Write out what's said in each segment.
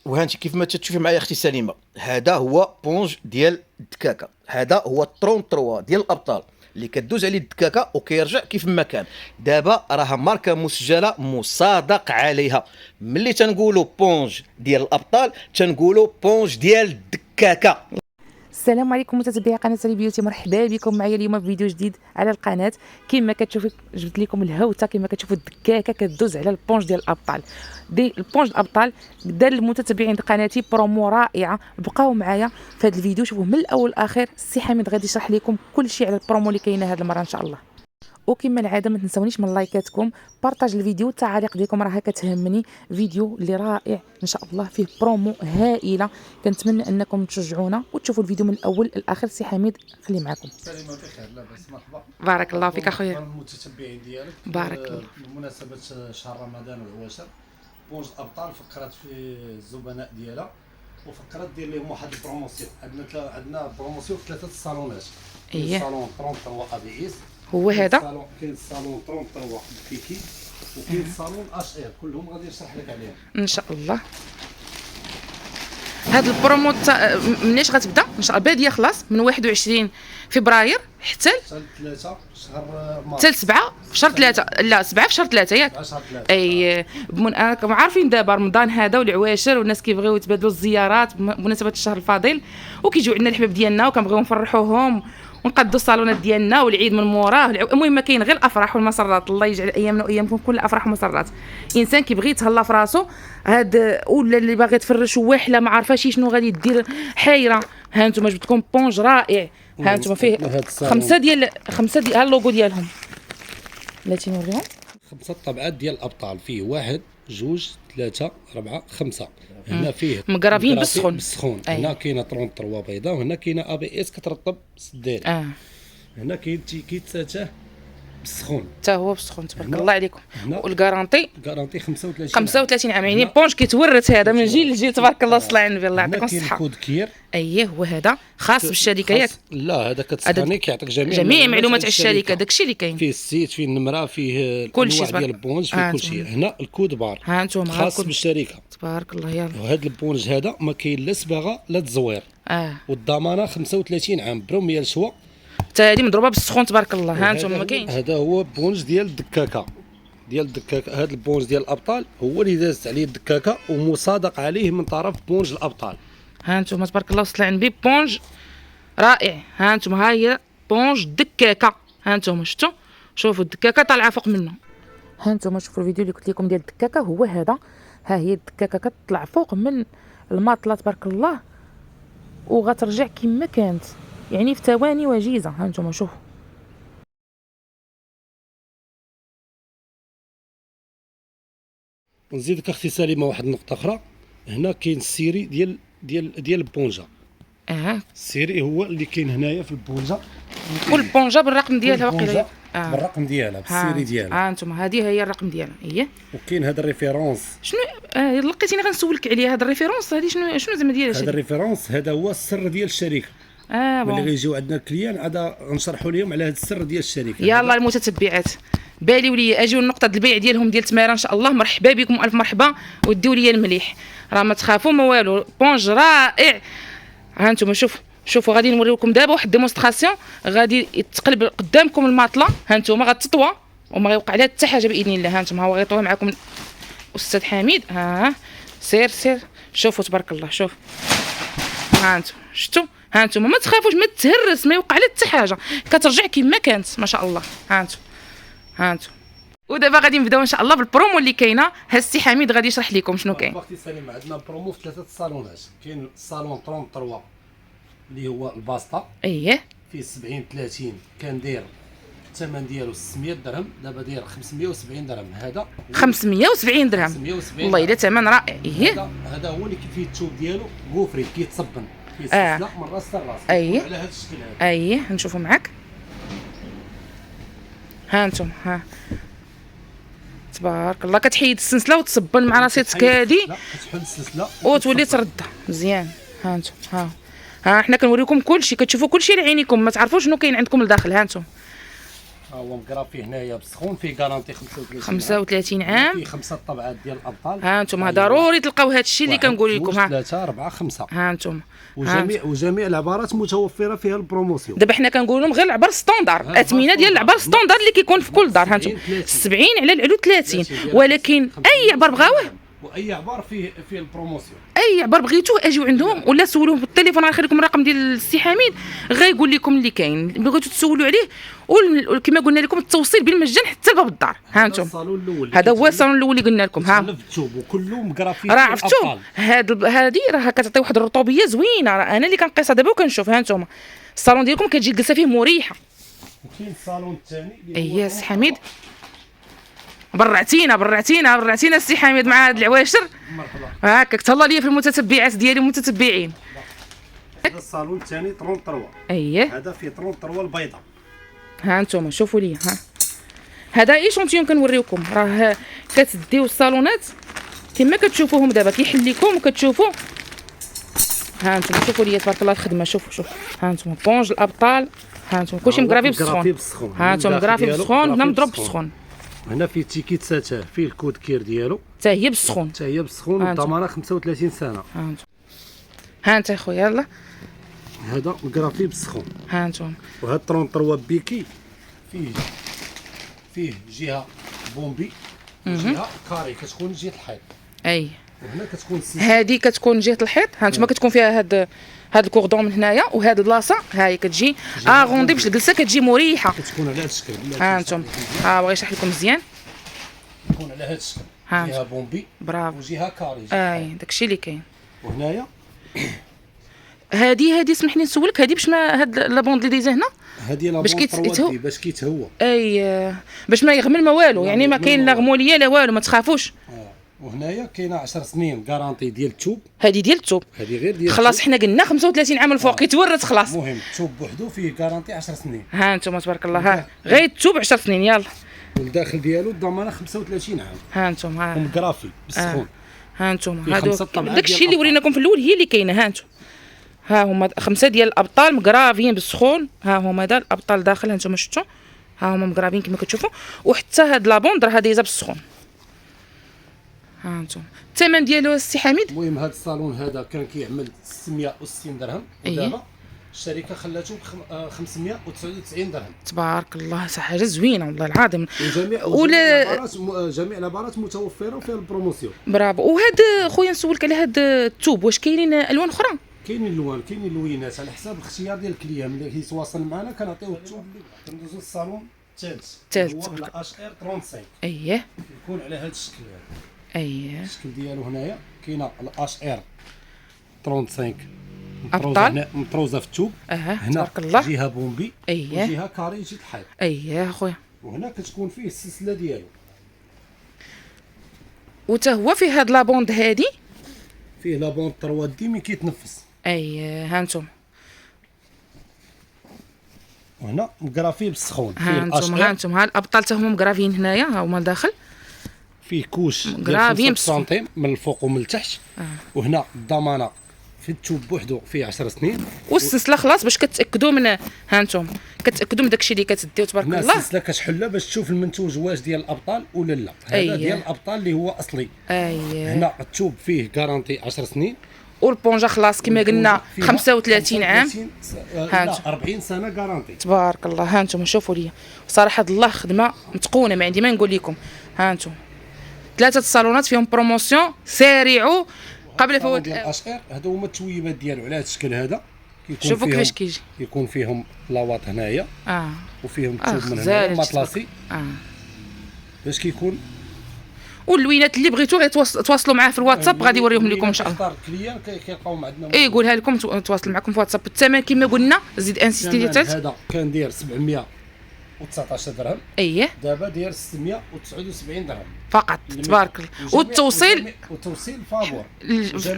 وهانتي كيف ما تشوفي معايا اختي سليمه، هذا هو بونج ديال الدكاكه، هذا هو 33 ديال الابطال اللي كدوز عليه الدكاكه وكيرجع كيف ما كان. دابا راها ماركه مسجله مصادق عليها. ملي تنقولوا بونج ديال الابطال تنقولوا بونج ديال الدكاكه. السلام عليكم متابعي قناه سالي بيوتي، مرحبا بكم معايا اليوم في فيديو جديد على القناه. كما كتشوفوا جبت لكم الهوته، كما كتشوفوا الدكاكه كدوز على البونج ديال الابطال. البونج الابطال دار المتابعين قناتي برومو رائعه. بقاو معايا في هذا الفيديو، شوفوه من الاول للاخر. السي حميد غادي يشرح لكم كل شيء على البرومو اللي كاينه هذه المره ان شاء الله. وكما العاده ما تنسونيش من لايكاتكم، بارطاج الفيديو، التعاليق ديالكم راها كتهمني. فيديو اللي رائع ان شاء الله، فيه برومو هائله. كنتمنى انكم تشجعونا وتشوفوا الفيديو من الاول للاخر. سي حميد خلي معكم. سليمة بخير، لاباس، مرحبا. بارك الله فيك اخويا. المتتبعين ديالك بارك الله. بمناسبة شهر رمضان والعواشر، بونج الابطال فكرت في الزبناء ديالها وفكرت دير لهم واحد البروموسيون. عندنا بروموسيون في 3 الصالونات. اييه، الصالون 33 ابي اس، هو هذا. كاين الصالون 33 بكيكي، وكاين الصالون اش ار، كلهم غادي نشرح لك عليهم ان شاء الله. هاد البرومو مناش غتبدا ان شاء الله؟ باديه خلاص من 21 فبراير حتى 3 شهر مارس، حتى 7 في شهر 3. لا 7 في شهر 3 ياك. شهر 3. اي راكم عارفين دابا رمضان هذا والعواشر، والناس كيبغيو يتبادلوا الزيارات بمناسبه الشهر الفضيل، وكيجيو عندنا الحباب ديالنا وكنبغيو نفرحوهم ونقدوا الصالونات ديالنا والعيد من موراه. المهم ما كاين غير الافراح والمسرات. الله يجعل ايامنا وايامكم كل افراح ومسرات. الانسان كيبغي يتهلا في راسو، هاد ولا اللي باغي تفرش واحله ما عارفه شنو غادي دير، حيره. ها انتم جبتكم بونج رائع. ها انتم فيه 5 ديال اللوغو ديالهم. بلاتي نوريهم 5 طبعات ديال الابطال، فيه 1 2 3 4 5. هنا فيه مقرابين بالسخون. هنا كاينه 33 بيضاء، وهنا كاينه ابي اس كترطب سداري. هنا كاين تيكيت بالسخون، حتى هو بالسخون. تبارك الله عليكم. والكارونتي 35 عام، يعني بونج كيتورث هذا من جيل لجيل. تبارك الله، صلى على النبي، الله يعطيكم الصحه. كود كير. اييه، هو هذا خاص بالشركه ياك. لا هذا كتسخاني كيعطيك جميع معلومات على الشركه، داكشي اللي كاين. فيه السيت، فيه النمره، فيه كل شيء ديال البونج، فيه كل شيء. هنا الكود بار، ها انتم خاص بالشركه. تبارك الله. يلا، وهذا البونج هذا ما كاين لا صباغه لا تزوير. والضمانه 35 عام بروميه الشوا، حتى هذه مضروبه بالسخون. تبارك الله. ها انتم ما كاينش. هذا هو بونج ديال الدكاكه. هذا البونج ديال الابطال هو اللي دازت عليه الدكاكه ومصادق عليه من طرف بونج الابطال. ها انتم تبارك الله، وصل عندي بونج رائع. ها انتم، ها هي بونج دكاكه. ها انتم شوفوا الدكاكه طالعه فوق منه. ها انتم شوفوا الفيديو اللي قلت لكم ديال الدكاكه هو هذا. ها هي الدكاكه كتطلع فوق من الماطله تبارك الله، وغترجع كما كانت، يعني في ثواني وجيزه. ها انتم شوفوا. نزيدك اختي سليمه واحد النقطه اخرى. هنا كاين السيري ديال البونجا. السيري هو اللي كاين هنايا في البونجا، كل بونجا بالرقم ديالها. واقيلا بالرقم ديالها، بالسيري ديالها. ها انتم، هذه هي الرقم ديالها. اييه. وكاين هذا الريفيرونس. شنو لقيتيني غنسولك عليها هذا الريفيرونس؟ هذه شنو زعما ديال هذا الريفيرونس هذا هو السر ديال الشركه. ملي غيجيو عندنا الكليان عاد غنشرحوا لهم على هذا السر ديال الشركه. يلا المتتبعات، باليو لي اجيو لنقطه البيع ديالهم ديال التماره ان شاء الله. مرحبا بكم، الف مرحبا، وديو لي المليح. راه ما تخافوا ما والو، بونج رائع. ها انتم شوفوا غادي نوريكم دابا واحد ديمونستراسيون. غادي يتقلب قدامكم الماطله. ها انتم غتطوى وما غيوقع لها حتى حاجه باذن الله. ها انتم، هو غيطوي معكم استاذ حميد. سير شوفوا تبارك الله. شوف، ها انتم شفتوا. ها انتم ما تخافوش، ما تهرس، ما يوقع لها حتى حاجه، كترجع كما كانت ما شاء الله. ها انتم ودابا غادي نبداو ان شاء الله بالبرومو اللي كاينه. ها السي حميد غادي يشرح لكم شنو كاين. اختي سليمه، عندنا برومو في 3 الصالونات. كاين الصالون 33 اللي هو الباسطه. اييه، فيه 70/30 كان داير الثمن ديالو 600 درهم، دابا داير 570 درهم. هذا 570 درهم. 570 والله الا ثمن رائع. اييه، هذا هو اللي فيه الثوب ديالو غوفري، كيتصبن كيتسلق من راس لراس. اييه على هذا الشكل هذا. اييه، نشوفوا معاك. ها انتم، تبارك الله، كتحيد السلسله وتصبن مع راسيتك هادي، كتحل السلسله وتولي تردها مزيان. ها انتم، حنا كنوريكم كلشي، كتشوفوا كلشي لعينيكم، ما تعرفوش شنو كاين عندكم لداخل. ها انتم ها هو مقرافي هنايا بسخون، فيه كارونتي 35 35 عام. فيه 5 طبعات ديال الابطال. ها انتم ضروري تلقاو هذا الشيء اللي كنقول لكم. ها 3 4 5 ها انتم وجميع العبارات متوفره فيها البروموسيون. دابا حنا كنقولوا لهم غير العبر ستوندار، اثمنه ديال العبر ستوندار اللي كيكون في كل دار. ها انتم 70 على العلو 30، ولكن اي عبر بغاوه، واي عبار فيه البروموسيون. اي عبر بغيتوه اجيو عندهم ولا سولوه بالتليفون. غنخلي لكم الرقم ديال السي حميد غيقول لكم اللي كاين، بغيتو تسولوا عليه. وكما قلنا لكم التوصيل بالمجان حتى لباب الدار. ها انتم الصالون الاول، هذا هو الصالون الاول اللي قلنا لكم. ها التوب وكله مقرافي. راه عرفتوا هذه راه كتعطي واحد الرطوبيه زوينه. راه انا اللي كنقيسها دابا وكنشوف. ها انتم الصالون ديالكم كتجي الجلسه فيه مريحه. وكاين الصالون الثاني اي السي حميد برعتينا السي حميد مع هاد العواشر. مرحبا. هكاك تهلا ليا في المتتبعات ديالي والمتتبعين. هذا الصالون الثاني 33. اييه هذا فيه 33 البيضاء. ها انتم شوفوا لي. ها هذا ايشونتيون كنوريوكم. راه كتديو الصالونات كما كتشوفوهم دابا كيحل لكم وكتشوفوا. ها انتم شوفوا لي تبارك الله الخدمه. شوفوا ها انتم بونج الابطال. ها انتم كلشي مقرافي بالسخون. ها انتم مقرافي بالسخون. هنا مضروب بالسخون. هنا فيه التيكيت ساتاه، فيه الكود كير ديالو حتى هي بالسخون. والضمانه 35 سنه. ها انت خويا يلا. هذا مقرافي بالسخون. ها انتم وهذا 33 بيكي فيه جهه بومبي وجهه كاري كتكون جهه الحيط. اي وهنا كتكون هذه كتكون جهه الحيط. ها انتم كتكون فيها هاد الكوردون من هنايا، وهاد البلاصه ها هي كتجي اغوندي باش الجلسه كتجي مريحه. كتكون على هذا الشكل. ها انتم بغا يشرح لكم مزيان. كتكون على هذا الشكل. جهه بومبي برافو. وجهه كاري. اي داكشي اللي كاين. وهنايا هذه اسمح لي نسولك، هذه باش ما هاد لابوند اللي دايزه هنا هذه لا باش كيتهوى باش كيتهوى. اي باش ما يغمل ما والو، يعني ما كاين لا غموليه لا والو، ما تخافوش. وهنايا كاينه 10 سنين كارونتي ديال التوب. هذه ديال التوب. هذه غير ديال خلاص حنا قلنا 35 عام الفوق كيتورث خلاص. المهم التوب بوحدو فيه كارونتي 10 سنين. ها انتم تبارك الله. ها غير التوب 10 سنين يلا. والداخل ديالو الضمانه 35 عام. ها انتم ومقرافي بالسخون. ها انتم هادو داكشي اللي وريناكم في الاول هي اللي كاينه. ها انتم ها هما 5 ديال الابطال مقرافيين بالسخون. ها هما هذا الابطال داخل. ها انتم شفتوا ها هما مقرافيين كما كتشوفوا. وحتى هاد لابوند راه دايزه بالسخون. ها انتم الثمن ديالو السي حميد. المهم هذا الصالون هذا كان كيعمل 660 درهم ودابا الشركه خلاته ب 599 درهم. تبارك الله حاجه زوينه والله العظيم. جميع العبارات متوفره وفيها البروموسيون. برافو. وهذا خويا نسولك على هذا التوب، واش كاينين الوان اخرى؟ كاينين الوان، كاينين اللوينات على حساب الاختيار ديال الكليان. ملي كيتواصل معنا كنعطيوه التوب. كندوزو للصالون الثالث هو الاش ار 35. اييه يكون على هذا الشكل هذا. اييه الشكل ديالو هنايا كاينه الاش ار 35 ابطال مطروزه في التوب. هنا تبارك الله جهه بومبي. اييه وجهه كاري جهه الحيط. اييه خويا. وهنا كتكون فيه السلسله ديالو. وتا هو فيه هاد لابوند هادي فيه لابوند 3 دي مي كيتنفس. اييه ها انتم وهنا مقرافي بالسخون. ها انتم ها الابطال تا هما مقرافيين هنايا. ها هما داخل فيه كوش مقرافيين 5 سنتيم من الفوق ومن التحت. وهنا الضمانه في التوب بوحدو فيه 10 سنين. والسلسله خلاص باش كتاكدوا من ها انتم كتاكدوا من داكشي اللي كتديو تبارك الله. السلسله كتحلها باش تشوف المنتوج واش ديال الابطال ولا لا. هذا ديال الابطال اللي هو اصلي. هنا التوب فيه كارونتي 10 سنين. والبونجا خلاص كما قلنا 35 عام. ها 40 سنه كارونتي. تبارك الله. ها انتم شوفوا لي صراحه الله خدمه متقونه ما عندي ما نقول لكم. ها انتم 3 الصالونات فيهم بروموسيون. سارعوا قبل فوات الاشعار. هادو هما التويبات ديالو على هذا الشكل هذا. شوفوا كيفاش كيجي. يكون فيهم لاواط هنايا. وفيهم التوب من هنا مطلاسي. باش كيكون. واللوينات اللي بغيتو غير تواصلوا معاه في الواتساب غادي يوريهم لكم ان شاء الله. اختار الكليان كيلقاو عندنا. يقولها لكم تواصل معكم في واتساب. الثمن كما قلنا زيد انسيستي لي تات. هذا كان داير 719 درهم. اييه دابا داير 679 درهم فقط. تبارك الله. والتوصيل فابور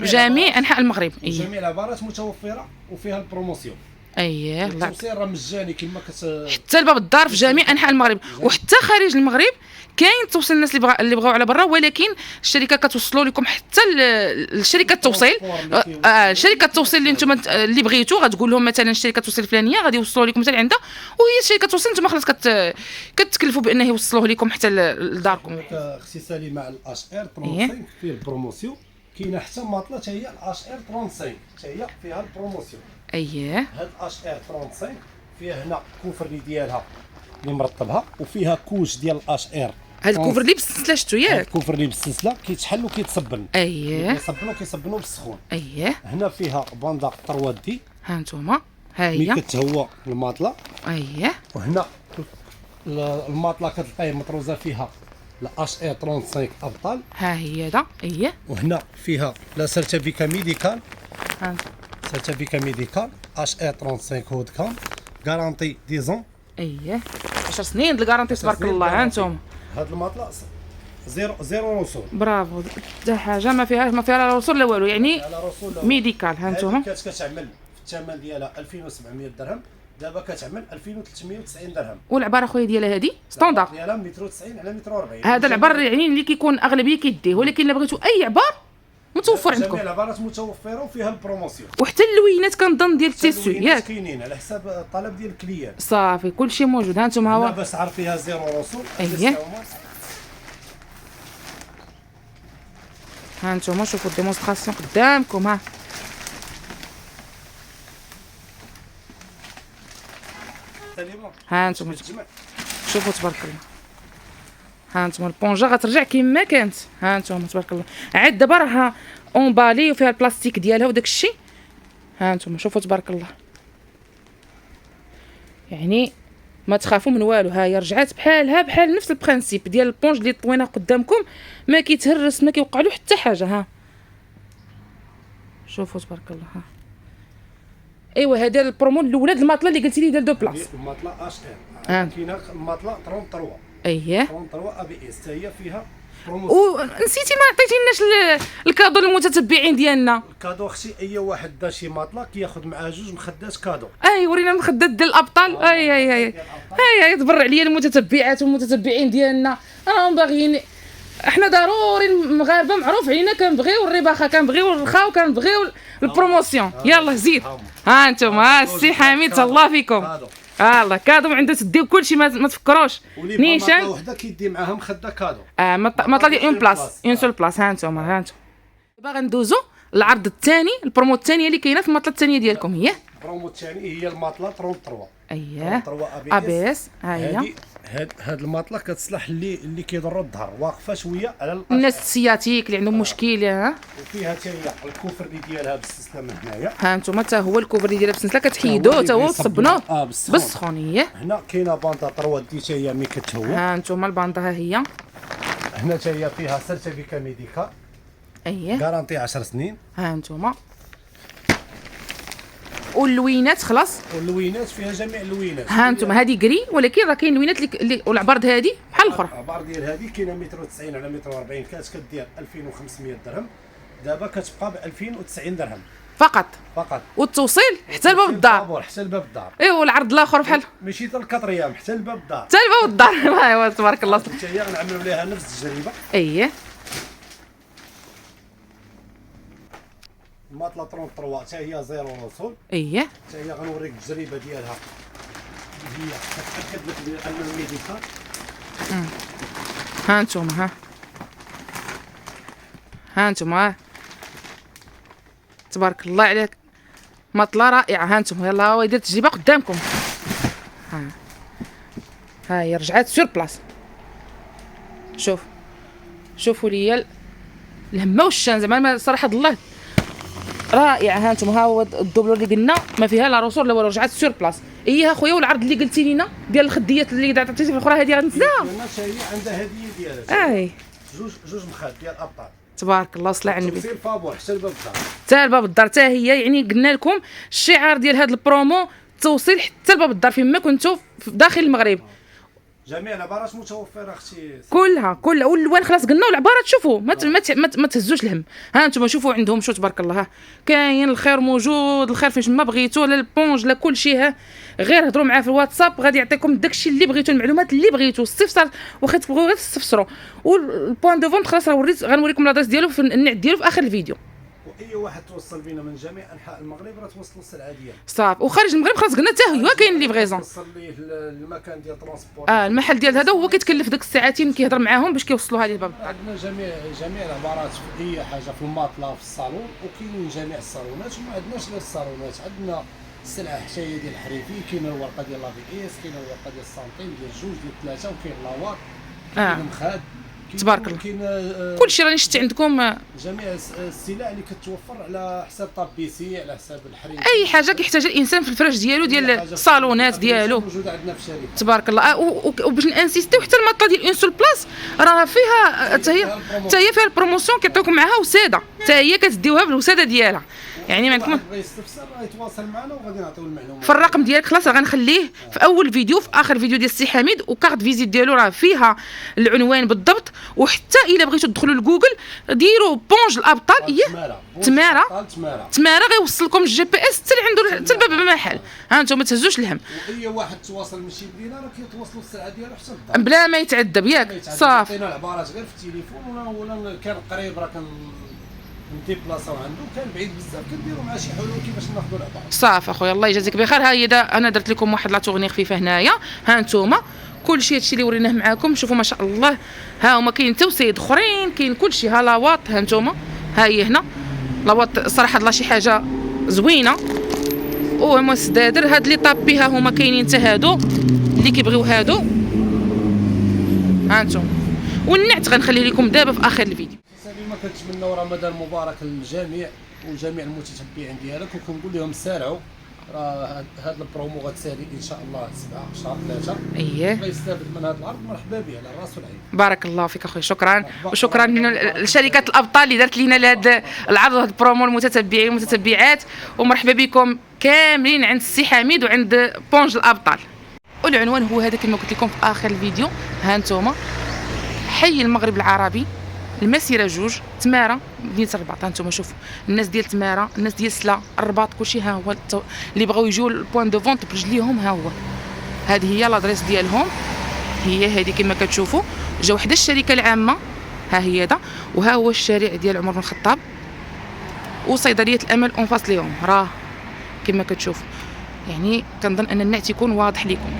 جميع انحاء المغرب. جميع العبارات متوفره وفيها البروموسيون. اييه الله التوصيل راه مجاني كما حتى لباب الدار في جميع انحاء المغرب وحتى خارج المغرب. كاين توصيل الناس اللي بغاو على برا، ولكن الشركه كتوصلوا لكم حتى الشركه التوصيل. شركه التوصيل اللي نتوما اللي بغيتو غتقول لهم مثلا الشركه التوصيل الفلانيه غادي يوصلوا لكم حتى لعندها، وهي شركه التوصيل نتوما خلاص كتكلفوا بانه يوصلوه لكم حتى لداركم. اختي سليمه على الاش ار 35 فيه البروموسيون. كاينه حتى ماطله حتى هي الاش ار 35 حتى هي فيها البروموسيون. اييه هاد الاش ار 35 فيها هنا الكوفري ديالها اللي مرطبها، وفيها كوش ديال الاش ار. هاد الكوفر اللي بالسلسله شفتو ياك؟ الكوفر اللي بالسلسله كيتحل وكيتصبن. اييه كيصبنوا بالسخون. اييه هنا فيها باندا 3 دي، ها نتوما ها ملي هي. كتهوى الماطله. اييه وهنا الماطله كتلقاي مطروزه فيها الاش ار 35 ابطال. ها هي هذا. اييه وهنا فيها لا سيرتيفيكا ميديكال، ها سيرتيفيكا ميديكال اش ار 35 هود كام غارانتي 10 زون. اييه 10 سنين د الكارونتي تبارك الله. ها نتوما هاد الماطله زيرو رسول. برافو، حتى حاجه ما فيها لا رسول لا والو، يعني على رسول ميديكال. ها نتوما كانت كتعمل في الثمن ديالها 2700 درهم، دابا كتعمل 2390 درهم. والعباره خويا ديالها هذه ستاندار، ديالها متر 90 على متر 40. هذا العبار يعني اللي كيكون اغلبيه كيديه، ولكن الا بغيتو اي عبار متوفر عندكم. جميع العبارات متوفره وفيها البروموسيون، وحتى اللوينات كنظن ديال التيسو ياك كاينين على حساب الطلب ديال الكليان. صافي كلشي موجود. ها نتوما هنا هو باش تعرف فيها زيرو رسول. أييه. ها نتوما شوفوا الديمونستراسيون قدامكم. ها ها نتوما شوفوا تبارك الله. ها نتوما البونجا غترجع كما كانت. ها نتوما تبارك الله عاد دابا راها اونبالي وفيها البلاستيك ديالها وداك الشيء. ها نتوما شوفوا تبارك الله، يعني ما تخافوا من والو. ها هي رجعات بحالها بحال نفس البرانسيپ ديال البونج اللي طويناه قدامكم، ما كيتهرس ما كيوقع له حتى حاجه. ها شوفوا تبارك الله. ها ايوا هذا البرومو الاولى د الماطله اللي قلتي لي ديال دو بلاص. الماطله اش آه. ار كاينه الماطله 33 اييه 33 ا بي اس هي فيها ونسيتي ما عطيتيناش الكادو للمتتبعين ديالنا. الكادو اختي اي واحد دا شي ماطله كياخذ معاه جوج مخدات كادو. اي ورينا المخدات ديال الابطال. اي تبرع ليا المتتبعات والمتتبعين ديالنا راهم باغيين. احنا ضروري المغاربه معروف علينا كنبغيو الرباخه، كنبغيو الرخاء، وكنبغيو البروموسيون. يلا زيد. ها انتم ها السي حميد الله فيكم. الله كادو ما عنده تديو كلشي ما تفكروش. نيشان وحده كيدي معاها مخده كادو. ماطله ديال اون بلاص اون سول بلاص. ها انتم دابا غندوزو العرض الثاني، البرومو الثانيه اللي كاينه في الماطله الثانيه ديالكم. هي البرومو الثاني هي الماطله 33. اييه ابي اس. ها هي هاد الماطله كتصلح اللي كيضروا الظهر، واقفه شويه على الناس السياتيك اللي عندهم مشكل. ها وفيها حتى هي الكوفر ديالها بالسلسله من هنايا. ها انتم حتى هو الكوفر ديالها بالسلسله كتحيدوه حتى هو تصبنوه بالسخونيه. هنا كاينه باندا 3 دي حتى هي ملي كتهوى. ها انتم الباندا ها هي. هنا حتى هي فيها سيرتيفيكا ميديكال. اييه غارانتي 10 سنين. ها انتم واللوينات خلاص. واللوينات فيها جميع اللوينات. ها انتم هذه كري، ولكن راه كاين لوينات اللي والعبارد هذه بحال الاخرى. العبار ديال هذه كاينه متر 90 على متر 40، كانت كدير 2500 درهم، دابا كتبقى ب 2090 درهم فقط. فقط. والتوصيل حتى لباب الدار. حتى لباب الدار. ايوا العرض الاخر بحال ماشي حتى الكاتريام حتى لباب الدار. حتى لباب الدار. ايوا تبارك الله. حتى هي غنعملوا ليها نفس التجربه. اييه الماطله 33 حتى هي زيرو رسول. اييه حتى هي غنوريك التجربه ديالها، هي كتاكد لك بانه ميديكال. ها انتم ها انتم تبارك الله عليك ماطله رائعه. ها انتم يلا هو يدير التجربه قدامكم. ها هي رجعات سور بلاص. شوفوا لي الهمه والشان زعما صراحه الله رائعه. ها انتم ها هو الدوبلور اللي قلنا ما فيها لا رسول لا والو، رجعات سور بلاص. ايه اخويا والعرض اللي قلتي لينا ديال الخديات اللي عطيتي في الاخرى هذه غنتزاها. هي عندها هديه ديالها جوج مخاد ديال الابطال. تبارك الله صلى على النبي. توصيل فابور حتى لباب الدار. حتى لباب الدار حتى هي، يعني قلنا لكم الشعار ديال هذا البرومو توصيل حتى لباب الدار فين ما كنتو في داخل المغرب. جميع العبارات متوفره اختي. كلها والالوان خلاص قلنا، والعبارات شوفوا ما تهزوش الهم. ها انتم شوفوا عندهم شو تبارك الله، ها كاين الخير موجود، الخير فاش ما بغيتو، لا البونج لا كل شيء. ها غير هضروا معاه في الواتساب غادي يعطيكم داكشي اللي بغيتو، المعلومات اللي بغيتو، استفسار واخا تبغيو غير تستفسروا. والبوان دو فونت خلاص راه غنوريكم لادريس ديالو في النعت ديالو في اخر الفيديو. واي واحد توصل بينا من جميع انحاء المغرب راه توصلوا السلعه ديالو. صافي، وخارج المغرب خلاص قلنا حتى هو كاين ليفريزون. توصل ليه المكان ديال ترونسبور. المحل ديال هذا هو كيتكلف داك الساعتين كيهضر معاهم باش كيوصلوها ليه الباب. عندنا جميع العبارات في اي حاجه في الماطله في الصالون، وكاينين جميع الصالونات، وما عندناش غير الصالونات، عندنا السلعه حتى هي ديال الحريفي، كاينه الورقه ديال لافي اس، كاينه الورقه ديال السنتيم ديال جوج ديال ثلاثه، وكاين لاواط، كاين مخاد، تبارك الله. كاين كلشي راني شتي عندكم جميع السلع اللي كتوفر على حساب طابيسي، على حساب الحريم، اي حاجه كيحتاجها الانسان في الفراش ديالو ديال الصالونات ديالو. موجوده عندنا في الشركه تبارك الله. وباش نانسيستيو حتى الماطله ديال اون سول بلاص راه فيها حتى هي فيها البروموسيون كيعطيوكم معاها وساده، حتى هي كتديوها بالوساده ديالها. يعني ما عندكم بغى يستفسر يتواصل معنا وغادي نعطيو المعلومات. في الرقم ديالك خلاص غنخليه في اول فيديو، في اخر فيديو ديال السي حميد، وكارت فيزيت ديالو راه فيها العنوان بالضبط. وحتى الا بغيتو تدخلوا لجوجل ديروا بونج الابطال، تماره غيوصلكم الجي بي اس حتى حتى لباب المحل. ها انتم ما تهزوش الهم. واي واحد تواصل من شي مدينه راه كيتواصلوا السلعه ديالو حتى للدار بلا ما يتعذب ياك. صافي، عطينا العبارات غير في التليفون، ولا كان قريب راه نديبلاصاو عنده، كان بعيد بزاف كنديروا معاه شي حلول كيفاش ناخذوا العبارات. صافي اخويا، الله يجازيك بخير. ها هي انا درت لكم واحد لا تورني خفيفه هنايا. ها انتوما كلشي هادشي اللي وريناه معاكم، شوفوا ما شاء الله. ها هما كاين توسيد اخرين، كاين كلشي. ها لاواط، ها انتوما ها هي هنا لاواط صراحه الله شي حاجه زوينه. وهما السدادر هاد لي طابي ها هما كاينين حتى هادو اللي كيبغيو هادو. ها انتم والنعت غنخليه لكم دابا في اخر الفيديو. سليمه كنتمنوا رمضان مبارك للجميع وجميع المتتبعين ديالك، وكنقول لهم سارعوا، راه هذا البرومو غتسالي ان شاء الله 7 شهر 3. اييه، غيستافد من هذا العرض، مرحبا به على الراس والعين. بارك الله فيك اخويا، شكرا. وشكرا لشركه الابطال اللي دارت لينا لهذا العرض وهذا البرومو، المتتبعين والمتتبعات، ومرحبا بكم كاملين عند السي حميد وعند بونج الابطال. والعنوان هو هذا كما قلت لكم في اخر الفيديو. ها انتم حي المغرب العربي، المسيره جوج، تماره، مدينه الرباط. ها انتم شوفوا الناس ديال تماره، الناس ديال سلا، الرباط، كلشي. ها هو اللي بغاو يجيو البوان دو فونت برجليهم، ها هو هذه هي لادريس ديالهم، هي هذه كما كتشوفوا. جا وحده الشركه العامه، ها هي هذا، وها هو الشارع ديال عمر بن الخطاب، وصيدليه الامل اون فاس ليهم راه كما كتشوفوا. يعني كنظن ان النعت يكون واضح لكم.